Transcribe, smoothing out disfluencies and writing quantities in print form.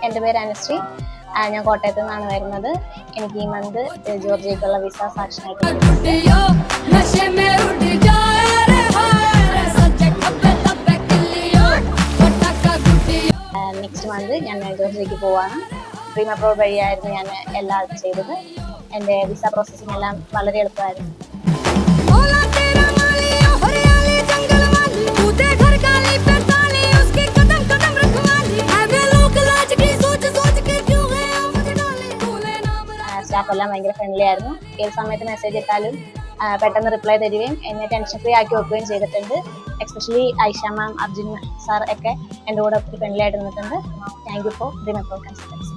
എൻ്റെ പേര് അനുശ്രീ. ഞാൻ കോട്ടയത്ത് നിന്നാണ് വരുന്നത്. എനിക്ക് ഈ മന്ത് ജോർജിയക്കുള്ള വിസ സാക്ഷനായിട്ട് നെക്സ്റ്റ് മന്ത് ഞാൻ ജോർജിയക്ക് പോവാണ്. ഡ്രീം അപ്രോഡ് വഴിയായിരുന്നു ഞാൻ എല്ലാം ചെയ്തത്. എൻ്റെ വിസ പ്രോസസ്സിംഗ് എല്ലാം വളരെ എളുപ്പമായിരുന്നു. സ്റ്റാഫ് എല്ലാം ഭയങ്കര ഫ്രണ്ട്ലി ആയിരുന്നു. ഏത് സമയത്ത് മെസ്സേജ് ഇട്ടാലും പെട്ടെന്ന് റിപ്ലൈ തരികയും എന്നെ ടെൻഷൻ ഫ്രീ ആക്കി വെക്കുകയും ചെയ്തിട്ടുണ്ട്. എസ്പെഷ്യലി ഐഷ മാം, അർജുൻ സാർ ഒക്കെ എൻ്റെ കൂടെ ഒത്തിരി ഫ്രണ്ട്ലി ആയിട്ട് നിന്നിട്ടുണ്ട്. Thank you for dream അപ്രോഡ് consultancy.